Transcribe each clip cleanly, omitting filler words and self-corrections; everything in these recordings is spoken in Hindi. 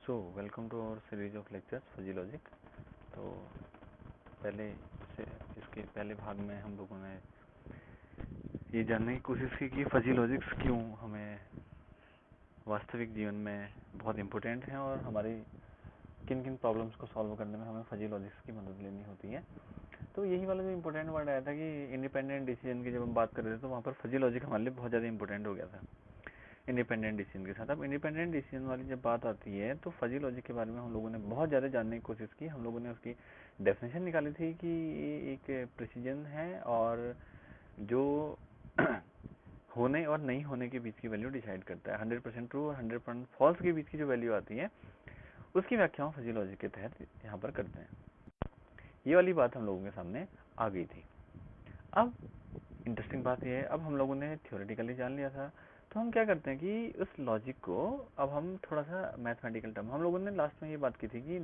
Welcome to our series of lectures fuzzy logic. तो इसके पहले भाग में हम लोगों ने ये जानने की कोशिश की कि फजी लॉजिक्स क्यों हमें वास्तविक जीवन में बहुत इम्पोर्टेंट हैं और हमारी किन किन प्रॉब्लम्स को सॉल्व करने में हमें फजी लॉजिक्स की मदद लेनी होती है। तो यही वाला जो इम्पोर्टेंट वर्ड आया था कि इंडिपेंडेंट डिसीजन की जब हम बात कर रहे थे तो वहाँ पर फजी लॉजिक हमारे लिए बहुत ज़्यादा इंपॉर्टेंट हो गया था इंडिपेंडेंट डिसीजन के साथ। अब इंडिपेंडेंट डिसीजन वाली जब बात आती है तो फजी लॉजिक के बारे में हम लोगों ने बहुत ज़्यादा जानने की कोशिश की। हम लोगों ने उसकी डेफिनेशन निकाली थी कि ये एक प्रिसीजन है और जो होने और नहीं होने के बीच की वैल्यू डिसाइड करता है। 100% ट्रू और 100% फॉल्स के बीच की जो वैल्यू आती है उसकी व्याख्या हम फजी लॉजिक के तहत यहाँ पर करते हैं। ये वाली बात हम लोगों के सामने आ गई थी। अब इंटरेस्टिंग बात यह है, अब हम लोगों ने थ्योरेटिकली जान लिया था तो हम क्या करते हैं कि उस लॉजिक को अब हम थोड़ा सा मैथमेटिकल टर्म, हम लोगों ने लास्ट में ये बात की थी कि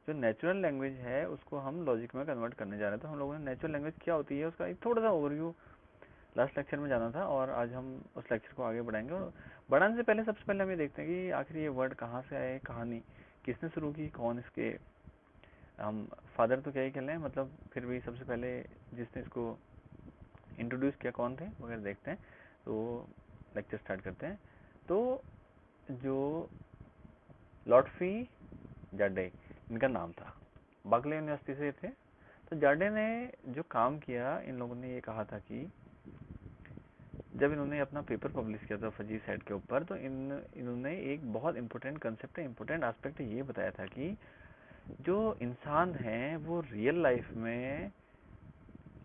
जो नेचुरल लैंग्वेज है उसको हम लॉजिक में कन्वर्ट करने जा रहे हैं। तो हम लोगों ने नेचुरल लैंग्वेज क्या होती है उसका एक थोड़ा सा ओवरव्यू लास्ट लेक्चर में जाना था और आज हम उस लेक्चर को आगे बढ़ाएंगे। और बढ़ाने से पहले सबसे पहले हम ये देखते हैं कि आखिर ये वर्ड कहाँ से आए, कहानी किसने शुरू की, कौन इसके हम फादर तो क्या ही खेल रहे हैं, मतलब फिर भी सबसे पहले जिसने इसको इंट्रोड्यूस किया कौन थे वगैरह देखते हैं। तो लेक्चर स्टार्ट करते हैं। तो जो लॉटफी जार्डे इनका नाम था, बर्कले यूनिवर्सिटी से थे। तो जार्डे ने जो काम किया, इन लोगों ने ये कहा था कि जब इन्होंने अपना पेपर पब्लिश किया था फजी सेट के ऊपर तो इन्होंने एक बहुत इंपॉर्टेंट कंसेप्ट, इंपॉर्टेंट एस्पेक्ट ये बताया था कि जो इंसान है वो रियल लाइफ में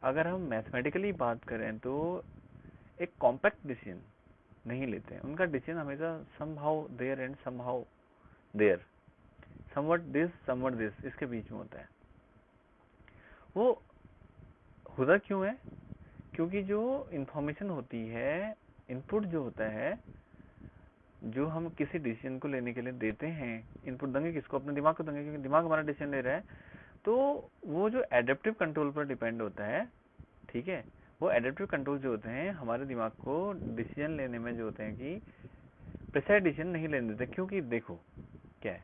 अगर हम मैथमेटिकली बात करें तो एक कॉम्पैक्ट डिसीजन नहीं लेते हैं। उनका डिसीजन हमेशा somehow there and somehow there, somewhat this इसके बीच में होता है। वो होता क्यों है? क्योंकि जो इंफॉर्मेशन होती है, इनपुट जो होता है, जो हम किसी डिसीजन को लेने के लिए देते हैं, इनपुट देंगे किसको? अपने दिमाग को देंगे, क्योंकि दिमाग हमारा डिसीजन ले रहा है। तो वो जो एडेप्टिव कंट्रोल पर डिपेंड होता है, ठीक है, वो एडेप्टिव कंट्रोल जो होते हैं हमारे दिमाग को डिसीजन लेने में जो होते हैं कि प्रिसाइज डिसीजन नहीं लेने देते। क्योंकि देखो क्या है,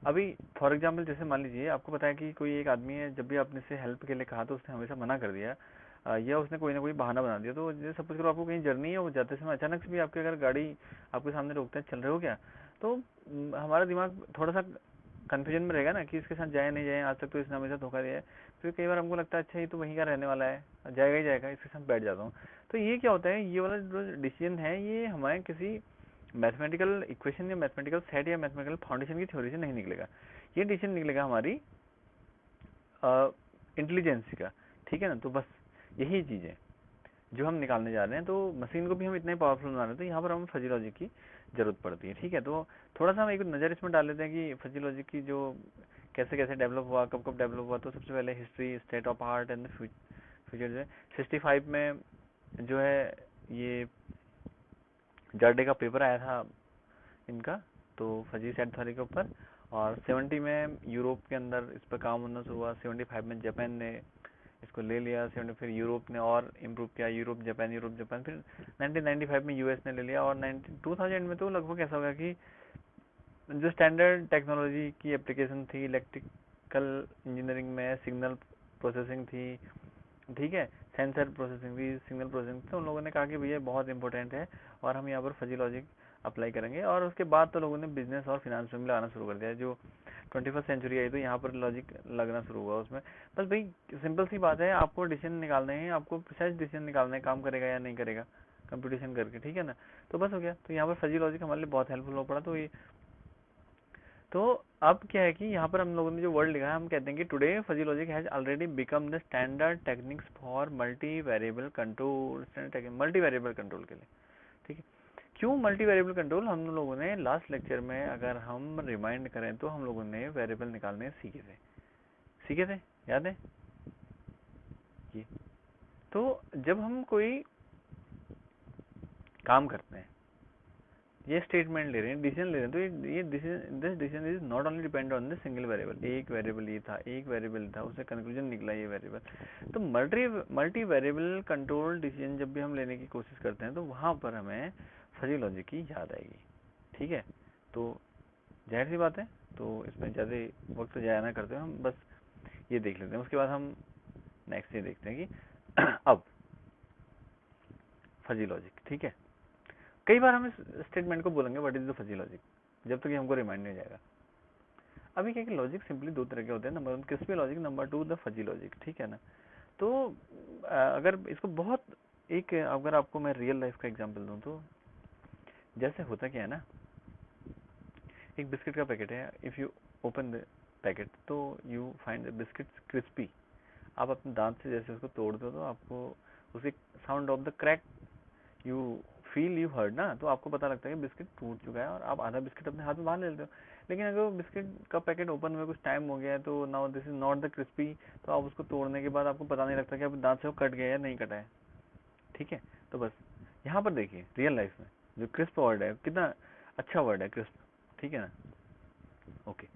अभी फॉर एग्जाम्पल जैसे मान लीजिए आपको पता है कि कोई एक आदमी है, जब भी आपने से हेल्प के लिए कहा तो उसने हमेशा मना कर दिया या उसने कोई ना कोई बहाना बना दिया। तो जैसे सपोज करो आपको कहीं जर्नी है, वो जाते समय अचानक से भी आपके अगर गाड़ी आपके सामने रोकते हैं, चल रहे हो क्या, तो हमारा दिमाग थोड़ा सा कंफ्यूजन में रहेगा ना कि इसके साथ जाए नहीं जाए, आज तक तो इसने हमेशा धोखा दिया है। फिर कई बार हमको लगता है अच्छा ये तो वहीं का रहने वाला है, जाएगा ही जाएगा, इसके साथ बैठ जाता हूँ। तो ये क्या होता है, ये वाला जो डिसीजन है ये हमारे किसी मैथमेटिकल इक्वेशन या मैथमेटिकल सेट या मैथमेटिकल फाउंडेशन की थ्योरी से नहीं निकलेगा। ये डिसीजन निकलेगा हमारी इंटेलिजेंसी का, ठीक है ना। तो बस यही चीज़ है जो हम निकालने जा रहे हैं। तो मशीन को भी हम इतना ही पावरफुल बना रहे हैं, तो यहाँ पर हमें फजी लॉजिक की जरूरत पड़ती है, ठीक है। तो थोड़ा सा हम एक नज़र इसमें डाल लेते हैं कि फजी लॉजिक की जो कैसे कैसे डेवलप हुआ, कब कब डेवलप हुआ। तो सबसे पहले history, state of art and future जो है 65 में जो है ये जार्डे का पेपर आया था इनका, तो फजी सेट थ्योरी के ऊपर। और 70 में यूरोप के अंदर इस पर काम होना शुरू हुआ। 75 में जापान ने इसको ले लिया। 70 फिर यूरोप ने और इम्प्रूव किया, यूरोप जापान। फिर 1995 में यूएस ने ले लिया। और 2000 में तो लगभग ऐसा होगा कि जो स्टैंडर्ड टेक्नोलॉजी की एप्लीकेशन थी इलेक्ट्रिकल इंजीनियरिंग में, सिग्नल प्रोसेसिंग थी, ठीक है, सेंसर प्रोसेसिंग भी, सिग्नल प्रोसेसिंग, तो उन लोगों ने कहा कि भैया बहुत इंपॉर्टेंट है और हम यहाँ पर फजी लॉजिक अप्लाई करेंगे। और उसके बाद तो लोगों ने बिजनेस और फिनेंस में लगाना शुरू कर दिया। जो 21st सेंचुरी आई तो यहाँ पर लॉजिक लगना शुरू हुआ उसमें। बस भाई सिंपल सी बात है, आपको डिसीजन निकालने हैं, आपको प्रिसाइज डिसीजन निकालना है, काम करेगा या नहीं करेगा कंप्यूटेशन करके, ठीक है ना। तो बस हो गया। तो यहाँ पर फजी लॉजिक हमारे लिए बहुत हेल्पफुल हो पड़ा। तो अब क्या है कि यहाँ पर हम लोगों ने जो वर्ड लिखा है, हम कहते हैं कि today fuzzy logic has already become the standard techniques for multi variable control, multi variable control के लिए, ठीक है। क्यों मल्टी वेरिएबल कंट्रोल? हम लोगों ने लास्ट लेक्चर में अगर हम रिमाइंड करें तो हम लोगों ने वेरिएबल निकालने सीखे थे, याद है ये। तो जब हम कोई काम करते हैं, ये स्टेटमेंट ले रहे हैं, डिसीजन ले रहे हैं, तो ये decision is not only depend on the single variable. एक वेरिएबल ये था, एक वेरिएबल था, उससे कंक्लूजन निकला ये वेरिएबल। तो मल्टी वेरिएबल कंट्रोल डिसीजन जब भी हम लेने की कोशिश करते हैं तो वहां पर हमें फजी लॉजिक की याद आएगी, ठीक है। तो जाहिर सी बात है, तो इसमें ज़्यादा वक्त जाया ना करते हुए हम बस ये देख लेते हैं, उसके बाद हम नेक्स्ट ये देखते हैं कि अब फजी लॉजिक, ठीक है। कई बार हम इस स्टेटमेंट को बोलेंगे what is the fuzzy logic, जब तक ये हमको रिमाइंड नहीं हो जाएगा। अभी क्या कि लॉजिक सिंपली दो तरह के होते हैं, number 1 crispy logic, number 2 the fuzzy logic, ठीक है ना। तो अगर इसको बहुत एक, अगर आपको मैं रियल लाइफ का एग्जांपल दूं तो जैसे होता क्या है ना, एक बिस्किट का पैकेट है, if you open the packet तो you find the biscuit crispy. आप अपने दांत से जैसे उसको तोड़ते हो तो आपको उसी sound of the crack you feel, you heard ना, तो आपको पता लगता है कि बिस्किट टूट चुका है और आप आधा बिस्किट अपने हाथ में बाहर ले लेते हो। लेकिन अगर बिस्किट का पैकेट ओपन हुए कुछ टाइम हो गया है तो now this is not the crispy, तो आप उसको तोड़ने के बाद आपको पता नहीं लगता कि आप दांत से वो कट गया या नहीं कटा है, ठीक है। तो बस यहाँ पर देखिए रियल लाइफ में जो क्रिस्प वर्ड है कितना अच्छा वर्ड है क्रिस्प, ठीक है ना, ओके।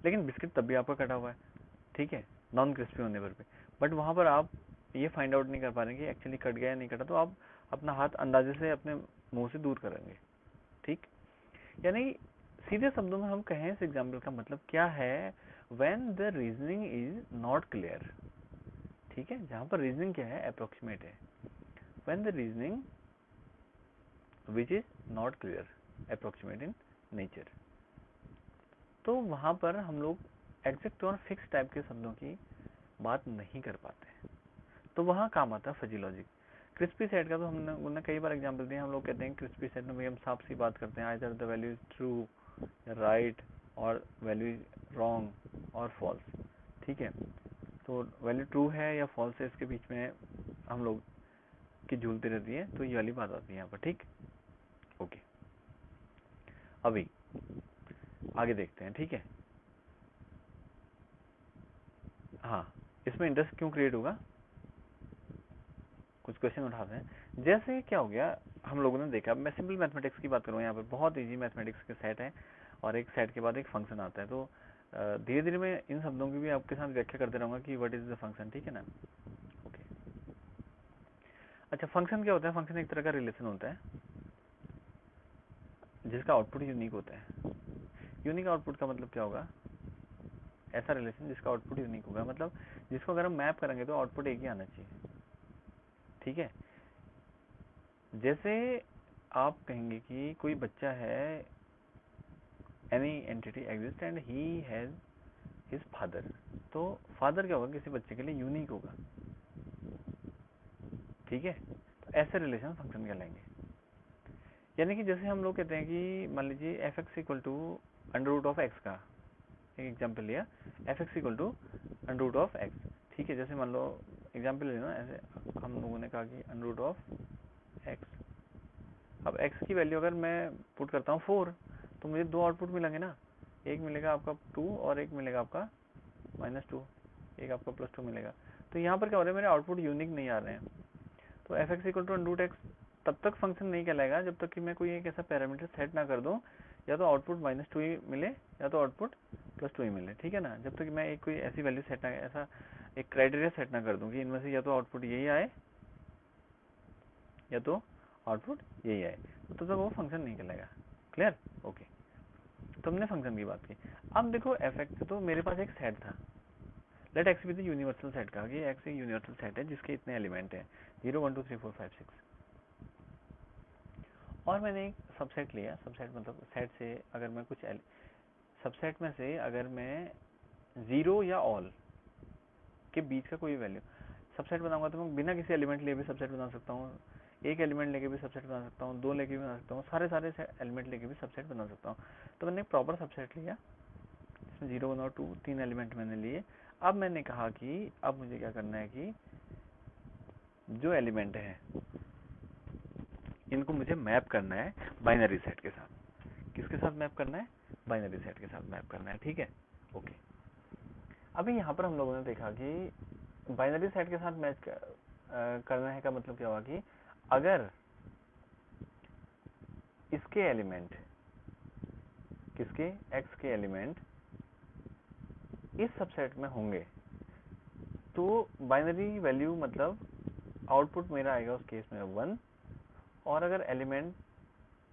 लेकिन बिस्किट तब भी आपका कटा हुआ है, ठीक है, नॉन क्रिस्पी होने पर भी। बट वहाँ पर आप ये फाइंड आउट नहीं कर पा रहे कि एक्चुअली कट गया या नहीं कटा, तो आप अपना हाथ अंदाजे से अपने मुंह से दूर करेंगे, ठीक। यानी सीधे शब्दों में हम कहें इस एग्जाम्पल का मतलब क्या है, when the reasoning is not clear, ठीक है। जहां पर रीजनिंग क्या है, अप्रोक्सीमेट है, when the reasoning which is not clear, approximate in nature, तो वहां पर हम लोग एग्जैक्ट और फिक्स टाइप के शब्दों की बात नहीं कर पाते, तो वहाँ काम आता है फजी लॉजिक। क्रिस्पी सेट का तो हमने कई बार एग्जांपल दिए, हम लोग कहते हैं क्रिस्पी सेट में हम साफ सी बात करते हैं, either the value is true या राइट और वैल्यू इज रॉन्ग और फॉल्स, ठीक है। तो वैल्यू ट्रू है या फॉल्स है इसके बीच में हम लोग की झूलती रहती है, तो ये वाली बात आती है यहाँ पर, ठीक, ओके। अभी आगे देखते हैं, ठीक है। हाँ, इसमें इंटरेस्ट क्यों क्रिएट होगा, कुछ क्वेश्चन उठाते हैं। जैसे क्या हो गया, हम लोगों ने देखा, मैं सिंपल मैथमेटिक्स की बात करूँ यहाँ पर, बहुत इजी मैथमेटिक्स के सेट है और एक सेट के बाद एक फंक्शन आता है, तो धीरे धीरे मैं इन शब्दों की भी आपके साथ व्याख्या करते रहूंगा कि व्हाट इज द फंक्शन, ठीक है ना, ओके। अच्छा, फंक्शन क्या होता है, फंक्शन एक तरह का रिलेशन होता है जिसका आउटपुट यूनिक होता है। यूनिक आउटपुट का मतलब क्या होगा, ऐसा रिलेशन जिसका आउटपुट यूनिक होगा, मतलब जिसको अगर हम मैप करेंगे तो आउटपुट एक ही आना चाहिए, ठीक है। जैसे आप कहेंगे कि कोई बच्चा है, any entity exist and he has his father, तो फादर क्या होगा किसी बच्चे के लिए, यूनिक होगा, ठीक है। तो ऐसे रिलेशन फंक्शन कहलाएंगे। यानी कि जैसे हम लोग कहते हैं कि मान लीजिए f x equal to under root of x का एक एग्जाम्पल लिया, f x equal to under root of x, ठीक है। जैसे मान लो एग्जाम्पल लेना, ऐसे हम लोगों ने कहा कि अंडर रूट ऑफ एक्स, अब x की वैल्यू अगर मैं पुट करता हूँ 4, तो मुझे दो आउटपुट मिलेंगे ना, एक मिलेगा आपका 2 और एक मिलेगा आपका -2, एक आपका +2 मिलेगा। तो यहाँ पर क्या हो रहा है, मेरे आउटपुट यूनिक नहीं आ रहे हैं, तो f x equal to under root x तब तक फंक्शन नहीं कहलाएगा जब तक कि मैं कोई एक ऐसा पैरामीटर सेट ना कर दूं, या तो आउटपुट -2 ही मिले या तो आउटपुट +2 ही मिले, ठीक है ना। जब तक मैं एक कोई ऐसी वैल्यू सेट ना, ऐसा एक क्राइटेरिया सेट ना कर दूं कि इनमें से या तो आउटपुट यही आए या तो आउटपुट यही आए, तो तब तक वो फंक्शन नहीं कहलाएगा, क्लियर, ओके। तो हमने फंक्शन की बात की। अब देखो एफ एक्स, तो मेरे पास एक सेट था, let x with universal set, कहा कि एक्स एक यूनिवर्सल सेट है जिसके इतने एलिमेंट हैं 0 1 2 3 4 5 6, और मैंने एक सबसेट लिया, सबसेट मतलब सेट से अगर मैं कुछ सबसेट में से अगर मैं 0 या ऑल के बीच का कोई वैल्यू सबसेट बनाऊंगा, तो मैं बिना किसी एलिमेंट लिए भी सबसेट बना सकता हूँ, एक एलिमेंट लेके भी सबसेट बना सकता हूँ, दो लेके भी बना सकता हूँ, सारे एलिमेंट लेके भी सबसेट बना सकता हूँ। तो मैंने एक प्रॉपर सबसेट लिया जिसमें 0 1 और 2 तीन एलिमेंट मैंने लिए। अब मैंने कहा कि अब मुझे क्या करना है कि जो एलिमेंट है इनको मुझे मैप करना है बाइनरी सेट के साथ। किसके साथ मैप करना है, बाइनरी सेट के साथ मैप करना है, ठीक है, ओके। अभी यहाँ पर हम लोगों ने देखा कि बाइनरी सेट के साथ मैच करना है का मतलब क्या हुआ कि अगर इसके एलिमेंट, किसके, एक्स के एलिमेंट इस सबसेट में होंगे तो बाइनरी वैल्यू मतलब आउटपुट मेरा आएगा उस केस में 1, और अगर एलिमेंट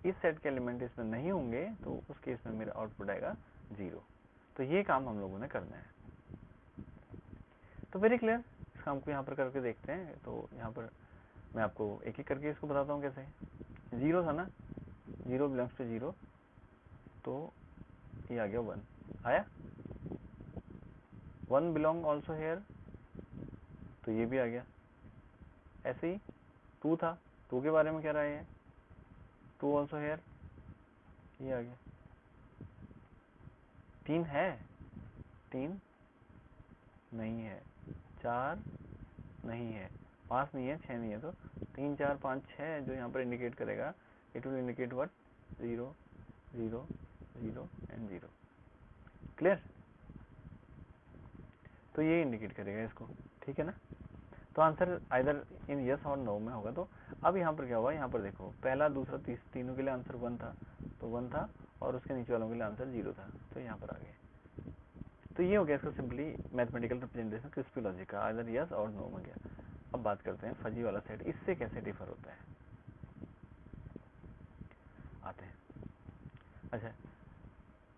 इस सेट के एलिमेंट इसमें नहीं होंगे तो उस केस में मेरा आउटपुट आएगा 0। तो ये काम हम लोगों ने करना है। तो वेरी क्लियर, इस काम को यहाँ पर करके देखते हैं। तो यहाँ पर मैं आपको एक एक करके इसको बताता हूँ कैसे। 0 था ना, 0 बिलोंग्स टू 0, तो ये आ गया 1 आया। 1 बिलोंग ऑल्सो हेयर, तो ये भी आ गया। ऐसे ही 2 था, 2 के बारे में कह रहा है 2 ऑल्सो हेयर, ये आ गया। 3 है, 3 नहीं है, 4 नहीं है, 5 नहीं है, 6 नहीं है, तो 3 4 5 6 जो यहाँ पर इंडिकेट करेगा, it will indicate what, 0 0 0 and 0। Clear? तो ये इंडिकेट करेगा इसको, ठीक है ना। तो आंसर आइदर इन यस और नो में होगा। तो अब यहाँ पर क्या हुआ, यहाँ पर देखो पहला दूसरा तीनों के लिए आंसर 1 था, तो 1 था, और उसके नीचे वालों के लिए आंसर 0 था, तो यहाँ पर आ गए। तो ये हो गया इसका simply mathematical representation crispy logic का, आइदर यस और नो में गया। अब बात करते हैं फजी वाला सेट, इससे कैसे डिफर होता है, आते हैं। अच्छा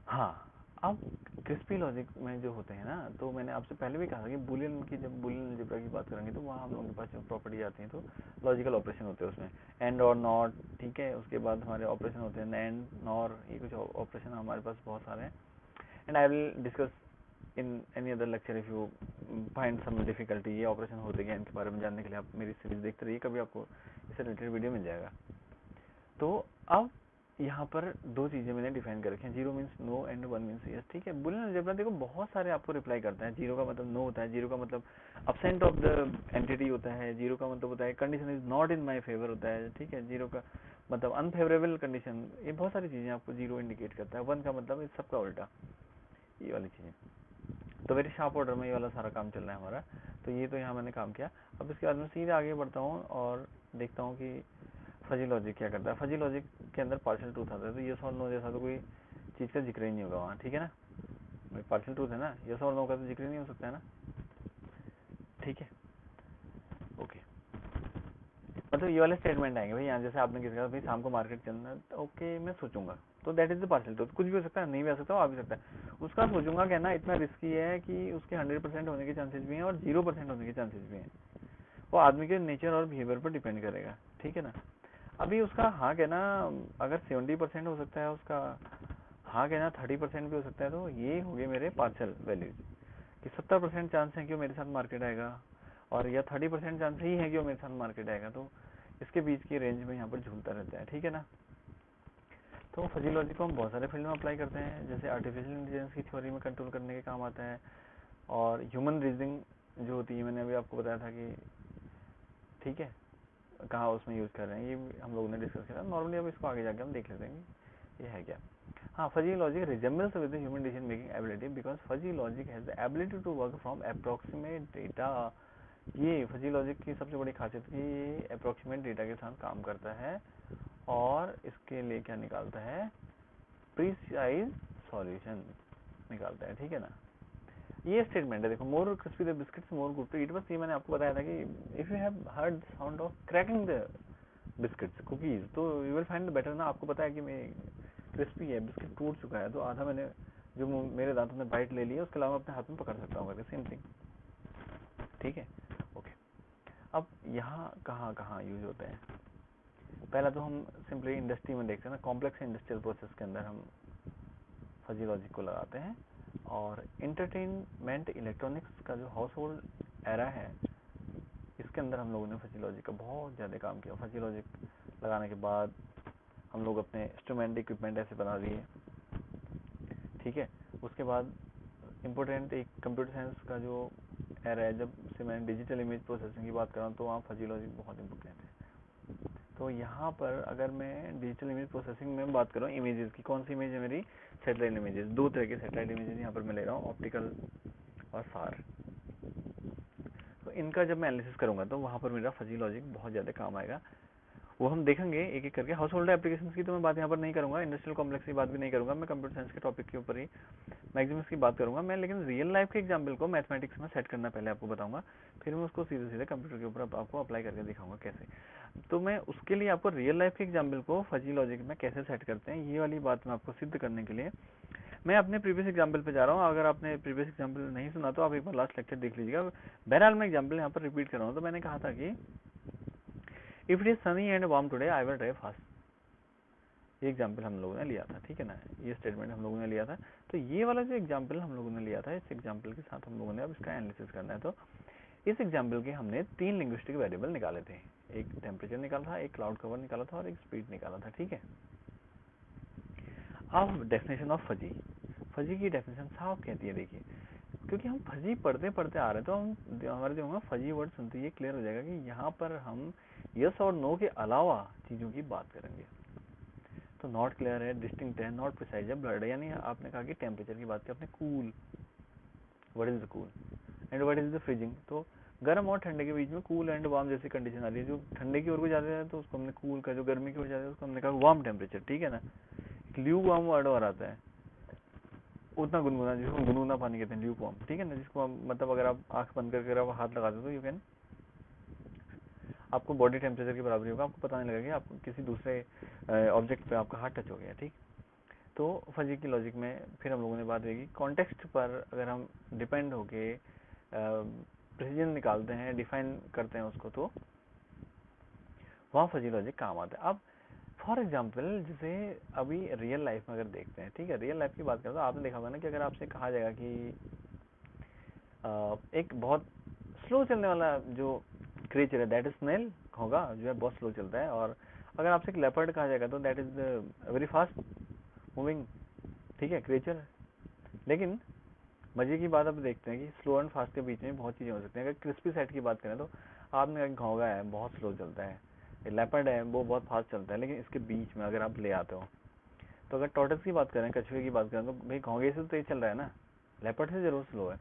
हाँ, अब क्रिस्पी लॉजिक में जो होते हैं ना, तो मैंने आपसे पहले भी कहा था कि बुलियन की, जब बुलियन अलजेब्रा की बात करेंगे तो वहाँ हम लोगों के पास जो प्रॉपर्टी आती है, तो लॉजिकल ऑपरेशन होते हैं उसमें, एंड और नॉट, ठीक है। उसके बाद हमारे ऑपरेशन होते हैं एंड, नॉर, ये कुछ ऑपरेशन हमारे पास बहुत सारे हैं। And I will discuss in any other lecture if you find some difficulty. ये ऑपरेशन होते हैं, इनके बारे में जानने के लिए आप मेरी सीरीज देखते रहिए, कभी आपको इससे रिलेटेड वीडियो मिल जाएगा। तो अब यहाँ पर दो चीजें मैंने डिफाइन कर रखी हैं, 0 means no and 1 means yes, ठीक है। बुलियन अलजेब्रा देखो बहुत सारे आपको रिप्लाई करता है। 0 का मतलब नो होता है, 0 का मतलब अब्सेंट ऑफ द एंटिटी होता है, 0 का मतलब होता है condition is not in my favour होता है, ठीक है। 0 का मतलब अनफेवरेबल कंडीशन, ये बहुत सारी चीजें आपको 0 इंडिकेट करता है। 1 का मतलब इस सबका उल्टा, ये वाली चीजें। तो वेरी शार्प ऑर्डर में ये वाला सारा काम चल रहा है हमारा। तो ये तो यहाँ मैंने काम किया। अब इसके बाद में सीधे आगे बढ़ता हूँ और देखता हूँ कि फजी लॉजिक क्या करता है। फजी लॉजिक के अंदर पार्शियल ट्रूथ आता है, तो यस और नो जैसा तो कोई चीज़ का जिक्र ही नहीं होगा वहाँ, ठीक है ना। पार्शियल ट्रूथ है ना, यस और नो का तो जिक्र ही नहीं हो सकता है ना, ठीक है। ओके, मतलब ये वाले स्टेटमेंट आएंगे भाई यहाँ, जैसे आपने किसी का भाई शाम को मार्केट चलना है, तो ओके मैं सोचूंगा, तो that is the partial truth. कुछ भी हो सकता है, नहीं भी आ सकता, आ भी सकता है। उसका सोचूंगा कहना इतना रिस्की है कि उसके 100% होने के चांसेस भी हैं और 0% होने के चांसेस भी हैं। वो आदमी के नेचर और बिहेवियर पर डिपेंड करेगा, ठीक है ना। अभी उसका हाँ कहना अगर 70% हो सकता है, उसका हाँ कहना 30% भी हो सकता है, तो ये हो गए मेरे पार्शियल वैल्यूज कि 70% चांस है कि वो मेरे साथ मार्केट आएगा, और या 30% चांस ही है कि वो मेरे साथ मार्केट आएगा। तो इसके बीच की रेंज में यहाँ पर झूलता रहता है, ठीक है ना। तो फजी लॉजिक को हम बहुत सारे फील्ड में अप्लाई करते हैं, जैसे आर्टिफिशियल इंटेलिजेंस की थ्योरी में कंट्रोल करने के काम आता है, और ह्यूमन रीजनिंग जो होती है, मैंने अभी आपको बताया था कि ठीक है कहाँ उसमें यूज़ कर रहे हैं, ये हम लोगों ने डिस्कस किया नॉर्मली। अब इसको आगे जाके हम देख लेते हैं ये है क्या। हाँ, fuzzy logic resembles with human decision making ability because fuzzy logic has the ability to work from approximate data. ये फजी लॉजिक की सबसे बड़ी खासियत है, ये अप्रोक्सीमेट डेटा के साथ काम करता है और इसके लिए क्या निकालता है, प्रिसाइज सॉल्यूशन निकालता है, ठीक है ना। ये स्टेटमेंट है, देखो more crispy the biscuits more good to eat. बस ये मैंने आपको बताया था कि if you have heard sound of cracking the biscuits cookies, तो यू विल फाइंड बेटर ना। आपको पता है कि मैं क्रिस्पी है, बिस्किट टूट चुका है, तो आधा मैंने जो मेरे दांतों ने बाइट ले लिया, उसके अलावा अपने हाथ में पकड़ सकता हूँ करके, सेम थिंग, ठीक है। ओके, अब यहाँ कहाँ कहाँ यूज होते हैं। पहला तो हम सिंपली इंडस्ट्री में देखते हैं ना, कॉम्प्लेक्स इंडस्ट्रियल प्रोसेस के अंदर हम फजी लॉजिक को लगाते हैं। और एंटरटेनमेंट इलेक्ट्रॉनिक्स का जो हाउस होल्ड एरा है, इसके अंदर हम लोगों ने फजी लॉजिक का बहुत ज़्यादा काम किया। फजी लॉजिक लगाने के बाद हम लोग अपने इंस्ट्रूमेंट इक्विपमेंट ऐसे बना दिए, ठीक है। उसके बाद इम्पोर्टेंट एक कंप्यूटर साइंस का जो एरा है, जब से मैं डिजिटल इमेज प्रोसेसिंग की बात कर रहा हूँ, तो वहाँ फजी लॉजिक बहुत इंपॉर्टेंट है। तो यहाँ पर अगर मैं डिजिटल इमेज प्रोसेसिंग में बात कर रहा हूँ, इमेजेस की, कौन सी इमेज है मेरी, सैटेलाइट इमेजेस। दो तरह के सैटेलाइट इमेजेस यहाँ पर मैं ले रहा हूँ, ऑप्टिकल और फार। तो इनका जब मैं एनालिसिस करूँगा तो वहाँ पर मेरा फजी लॉजिक बहुत ज़्यादा काम आएगा। वो हम देखेंगे एक एक करके। हाउस होल्ड एप्लीकेशन की तो मैं बात यहाँ पर नहीं करूंगा, इंडस्ट्रियल कॉम्प्लेक्स की बात भी नहीं करूंगा, मैं कंप्यूटर साइंस के टॉपिक के ऊपर ही मैक्सिमम की बात करूंगा मैं। लेकिन रियल लाइफ के एग्जाम्पल को मैथमेटिक्स में सेट करना पहले आपको बताऊंगा, फिर मैं उसको सीधे सीधे कंप्यूटर के ऊपर आपको अप्लाई करके दिखाऊंगा कैसे। तो मैं उसके लिए आपको रियल लाइफ के एग्जाम्पल को फजी लॉजिक में कैसे सेट करते हैं, ये वाली बात मैं आपको सिद्ध करने के लिए मैं अपने प्रीवियस एग्जाम्पल पे जा रहा हूँ। अगर आपने प्रीवियस एग्जाम्पल नहीं सुना तो आप एक बार लास्ट लेक्चर देख लीजिएगा। बहरहाल मैं एग्जाम्पल यहाँ पर रिपीट कर रहा हूँ। तो मैंने कहा था कि if it is Sunny and warm today I will drive fast, ये एग्जाम्पल हम लोगों ने लिया था, ठीक है ना, ये स्टेटमेंट हम लोगों ने लिया था। तो ये वाला जो एग्जाम्पल हम लोगों ने लिया था, इस एग्जाम्पल के साथ हम लोगों ने अब इसका एनालिसिस करना है। तो इस एग्जाम्पल के हमने 3 लिंग्विस्टिक वेरिएबल निकाले थे, एक टेम्परेचर निकाला था, एक क्लाउड कवर निकाला था और एक स्पीड निकाला था, ठीक है। अब डेफिनेशन ऑफ फजी, फजी की डेफिनेशन साफ कहती है, देखिए, क्योंकि हम फजी पढ़ते पढ़ते आ रहे हैं तो हम हमारे जो फजी वर्ड सुनते ये क्लियर हो जाएगा कि यहाँ पर हम यस और नो के अलावा चीजों की बात करेंगे। तो नॉट क्लियर है, डिस्टिंक्ट है, नॉट प्रिसाइज है, ब्लड है। यानी आपने कहा कि टेम्परेचर की बात की आपने, cool, what is the cool and what is the freezing. तो गर्म और ठंडे के बीच में कूल एंड वार्म जैसी कंडीशन आ रही है। जो ठंडे की ओर को जाते हैं तो उसको हमने कूल का, जो गर्मी की ओर जाते हैं उसको हमने कहा वार्म टेम्परेचर, ठीक है ना। ल्यू वार्म वर्ड और आता है, उतना गुनगुना, जिसको गुनगुना पानी कहते हैं, ल्यू वार्म, ठीक है ना, जिसको मतलब अगर आप आंख बंद करके आप हाथ लगा दो तो यू कैन, आपको बॉडी टेम्परेचर के बराबर होगा, आपको पता नहीं लगेगा कि आपको किसी दूसरे ऑब्जेक्ट पे आपका हाथ टच हो गया, ठीक। तो फजी की लॉजिक में फिर हम लोगों ने बात की कॉन्टेक्स्ट पर अगर हम डिपेंड होके प्रिसीजन निकालते हैं, डिफाइन करते हैं उसको, तो वहाँ फजी लॉजिक काम आता है। अब फॉर एग्जाम्पल जैसे अभी रियल लाइफ में अगर देखते हैं, ठीक है, रियल लाइफ की बात करें तो आपने देखा होगा ना कि अगर आपसे कहा जाएगा कि एक बहुत स्लो चलने वाला जो क्रिएचर है दैट इज स्नेल होगा, जो है बहुत स्लो चलता है। और अगर आपसे एक लेपर्ड कहा जाएगा तो that is very fast moving, ठीक है, क्रिएचर। लेकिन मजे की बात अब देखते हैं कि स्लो एंड फास्ट के बीच में बहुत चीजें हो सकती हैं। अगर क्रिस्पी सेट की बात करें तो आपने कहा घोंगा है बहुत स्लो चलता है, लेपर्ड है वो बहुत फास्ट चलता है, लेकिन इसके बीच में अगर आप ले आते हो तो अगर टॉर्टस की बात करें, कछुए की बात करें, तो भाई घोंगे से तो तेज चल रहा है ना, लेपर्ड से जरूर स्लो है।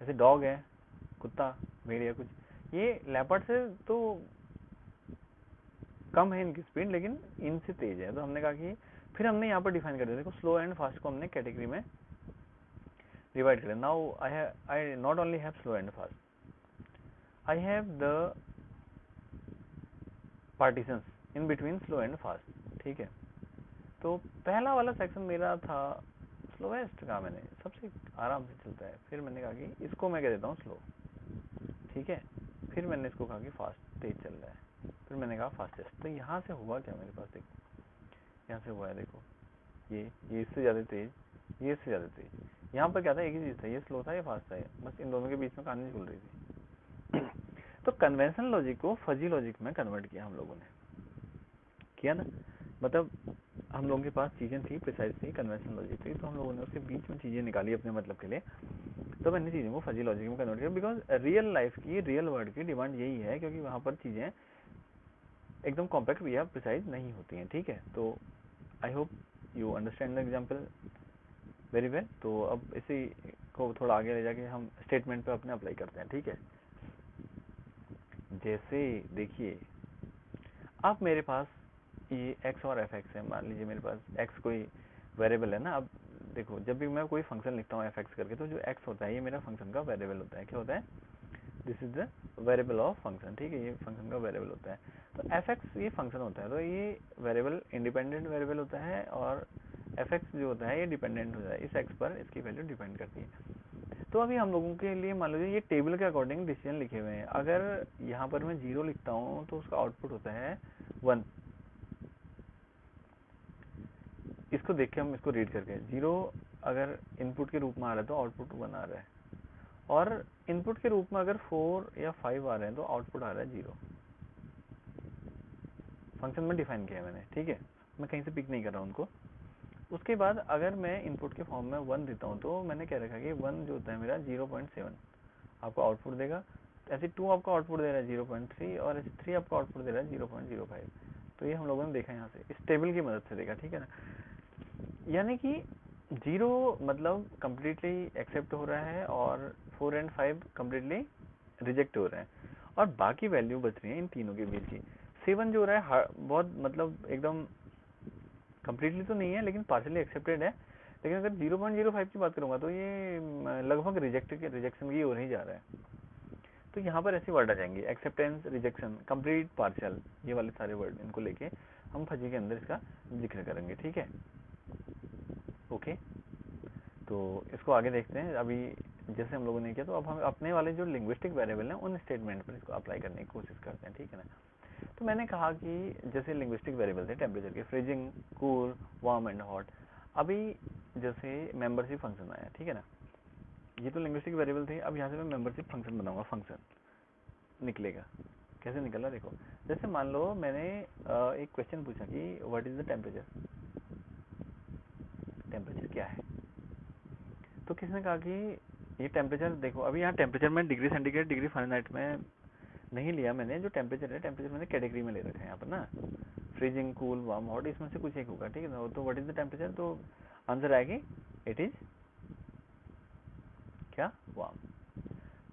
जैसे डॉग है, कुत्ता, भेड़िया, कुछ ये लेपर्ड से तो कम है इनकी स्पीड, लेकिन इनसे तेज है। तो हमने कहा कि फिर हमने यहाँ पर डिफाइन कर दिया, देखो स्लो एंड फास्ट को हमने कैटेगरी में डिवाइड कर दिया। Now I not only have slow and fast, I have the partitions in between slow and fast, ठीक है। तो पहला वाला सेक्शन मेरा था स्लोएस्ट का, मैंने सबसे आराम से चलता है, फिर मैंने कहा कि इसको मैं कह देता हूँ स्लो, ठीक है। फिर मैंने इसको कहा कि फास्ट, तेज चल रहा है, फिर मैंने कहा फास्टेस्ट। तो यहाँ से हुआ क्या मेरे पास, देखो यहाँ से हुआ है, देखो ये इससे ज़्यादा तेज, ये इससे ज़्यादा तेज। यहाँ पर क्या था, एक ही चीज़ था, ये स्लो था, ये फास्ट था, बस इन दोनों के बीच में कहानी खुल रही थी। तो कन्वेंशनल लॉजिक को फजी लॉजिक में कन्वर्ट किया हम लोगों ने, किया ना। मतलब हम लोगों के पास चीज़ें थी, प्रिसाइज थी, कन्वेंशनल लॉजिक थी, तो हम लोगों ने उसके बीच में चीज़ें निकाली अपने मतलब के लिए। तो मैंने चीज़ों को फजी लॉजिक में कन्वर्ट किया, बिकॉज रियल लाइफ की, रियल वर्ल्ड की डिमांड यही है, क्योंकि वहाँ पर चीज़ें एकदम कॉम्पैक्ट या प्रिसाइज नहीं होती हैं, ठीक है। तो I hope you understand the example very well. तो अब इसी को थोड़ा आगे ले जाके हम स्टेटमेंट पे अपने अप्लाई करते हैं, ठीक है। जैसे देखिए, अब मेरे पास ये x और fx है, मान लीजिए मेरे पास x कोई वेरिएबल है ना। अब देखो, जब भी मैं कोई फंक्शन लिखता हूँ fx करके, तो जो x होता है ये मेरा फंक्शन का वेरिएबल होता है। क्या होता है, this is the variable of function, ठीक है, ये फंक्शन का वेरिएबल होता है। तो fx ये फंक्शन होता है, तो ये वेरिएबल इंडिपेंडेंट वेरिएबल होता है, और fx जो होता है ये डिपेंडेंट होता है, इस x पर इसकी वैल्यू डिपेंड करती है। तो अभी हम लोगों के लिए मान लीजिए ये टेबल के अकॉर्डिंग डिसीजन लिखे हुए हैं। अगर यहाँ पर मैं 0 लिखता हूँ तो उसका आउटपुट होता है 1। इसको देख के हम इसको रीड करके, 0 अगर इनपुट के रूप में आ रहा है तो आउटपुट 1 आ रहा है, और इनपुट के रूप में अगर 4 या 5 आ रहे हैं तो आउटपुट आ रहा है 0। फंक्शन में डिफाइन किया है मैंने, ठीक है, मैं कहीं से पिक नहीं कर रहा हूँ उनको। उसके बाद अगर मैं इनपुट के फॉर्म में 1 देता हूँ तो मैंने क्या रखा कि 1 जो होता है मेरा 0.7 आपको आउटपुट देगा। ऐसे 2 आपको आउटपुट दे रहा है 0.3, और ऐसे 3 आपको आउटपुट दे रहा है 0.05। तो ये हम लोगों ने देखा यहाँ से, इस टेबल की मदद से देखा, ठीक है ना। यानी कि 0 मतलब कम्प्लीटली एक्सेप्ट हो रहा है, और 4 एंड 5 कम्प्लीटली रिजेक्ट हो रहे हैं, और बाकी वैल्यू बच रही है इन तीनों के बीच की। C1 जो हो रहा है बहुत मतलब एकदम कम्प्लीटली तो नहीं है लेकिन पार्शियली एक्सेप्टेड है, लेकिन अगर 0.05 की बात करूंगा तो ये लगभग रिजेक्शन की ओर ही जा रहा है। तो यहाँ पर ऐसे वर्ड आ जाएंगे, एक्सेप्टेंस, रिजेक्शन, कंप्लीट, पार्शियल, ये वाले सारे वर्ड इनको लेके हम फजी के अंदर इसका जिक्र करेंगे, ठीक है। ओके, तो इसको आगे देखते हैं। अभी जैसे हम लोगों ने किया, तो अब हम अपने वाले जो लिंग्विस्टिक वेरिएबल हैं उन स्टेटमेंट पर इसको अप्लाई करने की कोशिश करते हैं, ठीक है ना। तो मैंने कहा कि जैसे लिंग्विस्टिक वेरिएबल थे टेम्परेचर के, freezing, cool, warm and hot. अभी जैसे मेंबरशिप फंक्शन आया, ठीक है ना, ये तो लिंग्विस्टिक वेरिएबल थे। अब यहाँ से मैं मेंबरशिप फंक्शन बनाऊंगा, फंक्शन निकलेगा। कैसे निकला देखो, जैसे मान लो मैंने एक क्वेश्चन पूछा कि what is the temperature, temperature क्या है। तो किसने कहा कि ये टेम्परेचर देखो, अभी यहाँ टेम्परेचर में डिग्री सेंटीग्रेड, डिग्री फ़ारेनहाइट में नहीं लिया मैंने। जो टेम्परेचर है, टेम्परेचर मैंने कैटेगरी में ले रखा है यहाँ पर ना, फ्रीजिंग, कूल, वार्म, हॉट, इसमें से कुछ एक होगा, ठीक है ना। तो व्हाट इज द टेम्परेचर, तो आंसर आएगी इट इज क्या, वार्म।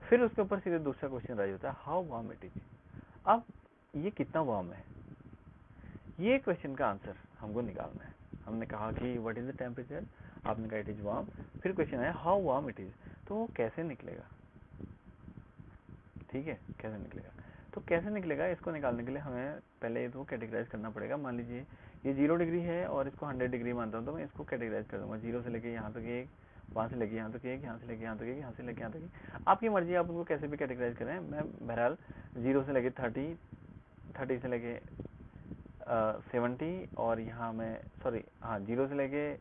फिर उसके ऊपर सीधे दूसरा क्वेश्चन राइज होता है, हाउ वार्म इट इज। अब ये कितना वार्म है, ये क्वेश्चन का आंसर हमको निकालना है। हमने कहा कि व्हाट इज द टेम्परेचर, आपने कहा इट इज वार्म, फिर क्वेश्चन है हाउ वार्म इट इज, तो वो कैसे निकलेगा, ठीक है, कैसे निकलेगा। तो कैसे निकलेगा, इसको निकालने के लिए हमें पहले तो कैटेगराइज करना पड़ेगा। मान लीजिए ये 0 डिग्री है और इसको 100 डिग्री मानता हूँ, तो मैं इसको कैटेगराइज कर दूंगा, 0 से लेके यहाँ तक एक, वहाँ से लेके यहाँ तक एक, यहाँ से लेके यहाँ तक एक, यहाँ से लेके यहाँ तक एक। आपकी मर्जी, आप उनको कैसे भी कैटेगराइज करें। मैं बहरहाल 0 से लेके 30, 30 से लेके 70, और यहाँ मैं सॉरी हाँ 0 से लेके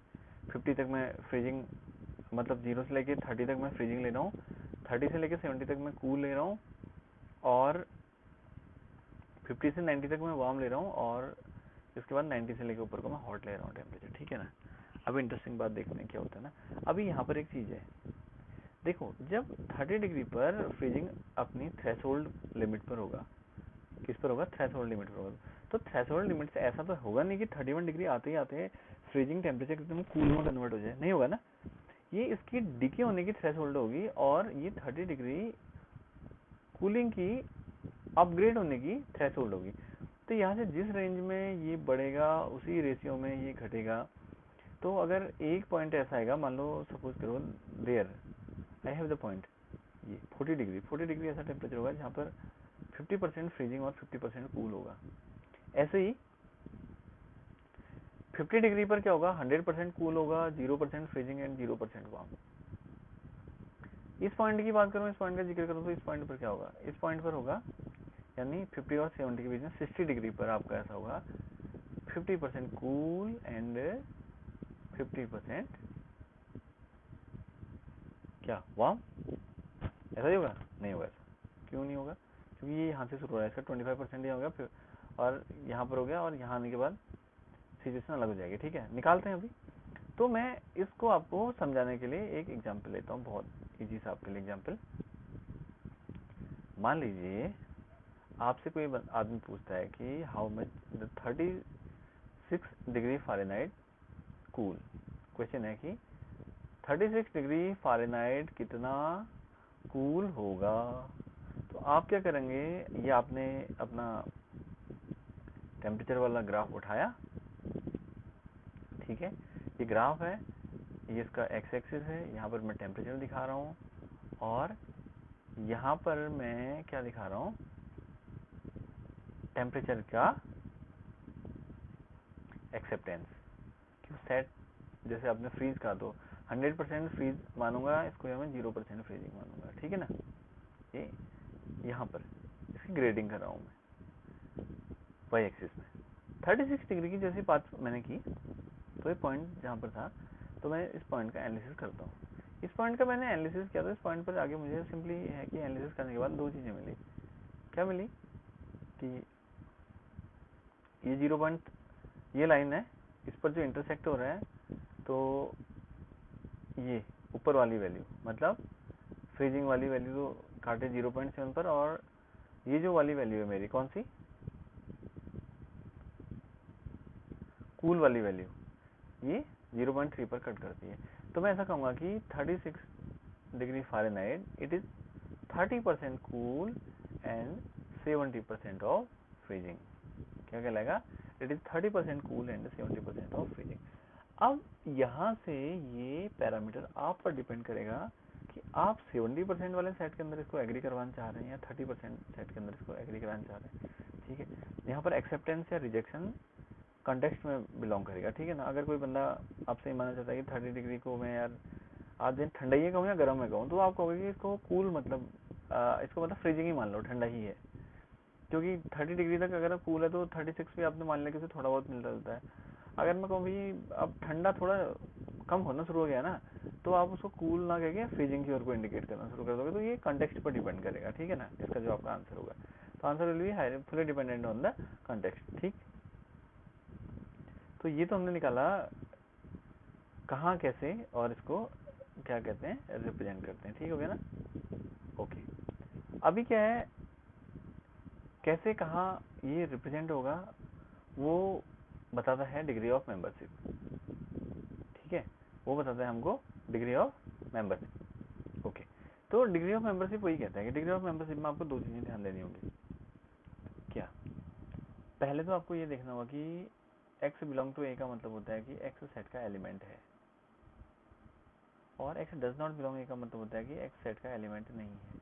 50 तक मैं फ्रीजिंग, मतलब 0 से लेके 30 तक मैं फ्रीजिंग ले रहा हूँ, 30 से लेके 70 तक मैं कूल ले रहा हूँ, और 50 से 90 तक मैं वार्म ले रहा हूँ, और इसके बाद 90 से लेकर ऊपर को मैं हॉट ले रहा हूँ टेम्परेचर, ठीक है ना। अब इंटरेस्टिंग बात देखते हैं क्या होता है ना। अभी यहाँ पर एक चीज़ है, देखो जब 30 डिग्री पर फ्रीजिंग अपनी थ्रेशोल्ड लिमिट पर होगा, किस पर होगा, थ्रेशोल्ड लिमिट पर होगा। तो थ्रेशोल्ड लिमिट से ऐसा तो होगा नहीं कि 31 डिग्री आते ही आते फ्रीजिंग टेम्परेचर एकदम कूल में कन्वर्ट हो जाए, नहीं होगा ना। ये इसकी डिके होने की थ्रेशोल्ड होगी, और ये 30 डिग्री कूलिंग की अपग्रेड होने की थ्रेशोल्ड होगी। तो यहाँ से जिस रेंज में ये बढ़ेगा उसी रेशियो में ये घटेगा। तो अगर एक पॉइंट ऐसा आएगा, मान लो सपोज करो there I have the point, ये 40 डिग्री ऐसा टेम्परेचर होगा जहाँ पर 50% फ्रीजिंग और 50% कूल होगा। ऐसे ही 50 डिग्री पर क्या होगा, 100% कूल होगा, 0% फ्रीजिंग एंड 0% वार्म। इस पॉइंट की बात करूँ, इस पॉइंट का जिक्र करूँ, तो इस पॉइंट पर क्या होगा, इस पॉइंट पर होगा यानी 50 और 70 के बीच में 60 डिग्री पर आपका ऐसा होगा 50% कूल एंड 50% क्या, वार्म। ऐसा ही होगा, नहीं होगा ऐसा। क्यों नहीं होगा, क्योंकि ये यहाँ से शुरू हो रहा है, इसका 25% ही हो गया, फिर और यहाँ पर हो गया, और यहाँ आने के बाद सिचुएशन अलग हो जाएगी, ठीक है। निकालते हैं अभी। तो मैं इसको आपको समझाने के लिए एक एग्जाम्पल लेता हूँ, बहुत इजी सा आपके लिए एग्जाम्पल। मान लीजिए आपसे कोई आदमी पूछता है कि how much the 36 degree Fahrenheit cool. Question है कि 36 डिग्री फ़ारेनहाइट कितना कूल होगा। तो आप क्या करेंगे, ये आपने अपना टेम्परेचर वाला ग्राफ उठाया, ठीक है, ये ग्राफ है, ये इसका एक्स एक्सिस है, यहाँ पर मैं टेम्परेचर दिखा रहा हूँ, और यहाँ पर मैं क्या दिखा रहा हूँ, टेम्परेचर का एक्सेप्टेंस। क्यों सेट, जैसे आपने फ्रीज का तो 100% फ्रीज मानूंगा इसको, या मैं 0% फ्रीजिंग मानूंगा, ठीक है ना। ये यहाँ पर इसकी ग्रेडिंग कर रहा हूँ मैं वाई एक्सिस में। 36 डिग्री की जैसी बात मैंने की, तो ये पॉइंट जहाँ पर था, तो मैं इस पॉइंट का एनालिसिस करता हूँ। इस पॉइंट का मैंने एनालिसिस किया, तो इस पॉइंट पर आगे मुझे सिंपली है कि एनालिसिस करने के बाद दो चीज़ें मिली। क्या मिली कि ये 0. ये लाइन है, इस पर जो इंटरसेक्ट हो रहा है, तो ये ऊपर वाली वैल्यू मतलब फ्रीजिंग वाली वैल्यू तो काटे 0.7 पर, और ये जो वाली वैल्यू है मेरी कौन सी, कूल वाली वैल्यू, ये 0.3 पर कट करती है। तो मैं ऐसा कहूँगा कि 36 degree Fahrenheit it is 30% cool and 70% of freezing. क्या कहलाएगा, it is 30% cool and 70% of freezing. अब यहाँ से ये पैरामीटर आप पर डिपेंड करेगा कि आप 70% वाले सेट के अंदर इसको एग्री करवाना चाह रहे हैं या 30% सेट के अंदर इसको एग्री कराना चाह रहे हैं। ठीक है, यहाँ पर एक्सेप्टेंस या रिजेक्शन कंटेक्स्ट में बिलोंग करेगा। ठीक है ना, अगर कोई बंदा आपसे मानना चाहता है कि 30 डिग्री को मैं यार आज दिन ठंडा ही कहूँ या गर्म में कहूँ, तो आप कहोगे कि इसको कूल मतलब इसको मतलब फ्रीजिंग ही मान लो, ठंडा ही है, क्योंकि 30 डिग्री तक अगर कूल है तो 36 भी आपने मान लिया कि उसे थोड़ा बहुत मिलता जुलता है। अगर मैं कहूँ भाई अब ठंडा थोड़ा कम होना शुरू हो गया ना, तो आप उसको कूल ना कह के फ्रीजिंग की ओर को इंडिकेट करना शुरू कर दोगे। तो ये कंटेक्स्ट पर डिपेंड करेगा। ठीक है ना, इसका जो आपका आंसर होगा, तो answer will be fully dependent on the context. ठीक, तो ये तो हमने निकाला कहाँ कैसे और इसको क्या कहते हैं, रिप्रेजेंट करते हैं। ठीक हो गया ना, ओके। अभी क्या है, कैसे कहाँ ये रिप्रेजेंट होगा वो बताता है डिग्री ऑफ मेंबरशिप। ठीक है, वो बताता है हमको डिग्री ऑफ मेंबरशिप। ओके, तो डिग्री ऑफ मेंबरशिप वही कहता है कि डिग्री ऑफ मेंबरशिप में आपको दो चीजें ध्यान देनी होगी। क्या, पहले तो आपको ये देखना होगा कि एक्स बिलोंग टू ए का मतलब होता है कि एक्स सेट का एलिमेंट है, और एक्स डज नॉट बिलोंग ए का मतलब होता है कि एक्स सेट का एलिमेंट नहीं है।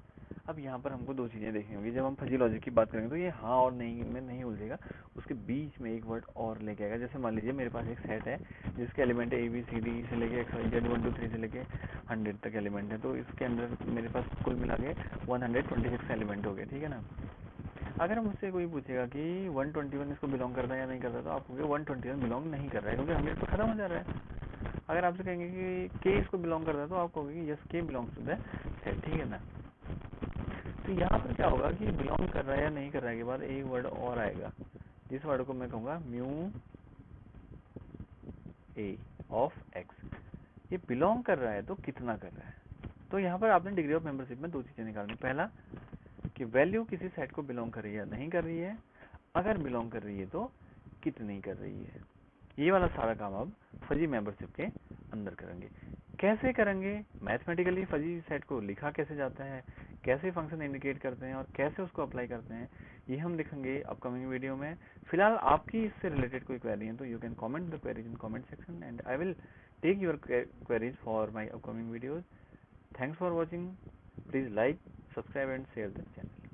अब यहाँ पर हमको दो चीज़ें देखनी होगी। जब हम फजी लॉजिक की बात करेंगे तो ये हाँ और नहीं में नहीं उलझेगा, उसके बीच में एक वर्ड और लेके आएगा। जैसे मान लीजिए मेरे पास एक सेट है जिसके एलिमेंट है ABCD से लेके XYZ 1 2 3 से लेके 100 तक एलिमेंट है, तो इसके अंदर मेरे पास कुल मिला के 126 एलिमेंट हो गए। ठीक है ना, अगर मुझसे कोई पूछेगा कि 121 इसको बिलोंग करता है या नहीं करता, तो आप कहोगे 121 बिलोंग नहीं कर रहा है, क्योंकि 100 पर खत्म हो जा रहा है। अगर आपसे कहेंगे कि के इसको बिलोंग करता है, तो आप कहोगे कि यस के बिलोंग्स टू द सेट। ठीक है ना, तो यहाँ पर क्या होगा कि बिलोंग कर रहा है या नहीं कर रहा है के बाद एक वर्ड और आएगा, जिस वर्ड को मैं कहूँगा म्यू ए ऑफ एक्स। ये बिलोंग कर रहा है तो कितना कर रहा है। तो यहाँ पर आपने डिग्री ऑफ मेंबरशिप में दो चीजें निकालनी। पहला कि वैल्यू किसी सेट को बिलोंग कर रही है या नहीं कर रही है, अगर बिलोंग कर रही है तो कितनी कर रही है। ये वाला सारा काम अब फजी मेंबरशिप के अंदर करेंगे। कैसे करेंगे, मैथमेटिकली फजी सेट को लिखा कैसे जाता है, कैसे फंक्शन इंडिकेट करते हैं और कैसे उसको अप्लाई करते हैं, ये हम दिखेंगे अपकमिंग वीडियो में। फिलहाल आपकी इससे रिलेटेड कोई क्वेरी है तो you can comment the queries in comment section and I will take your queries for my upcoming videos. Thanks for watching. Please like, subscribe and share the channel.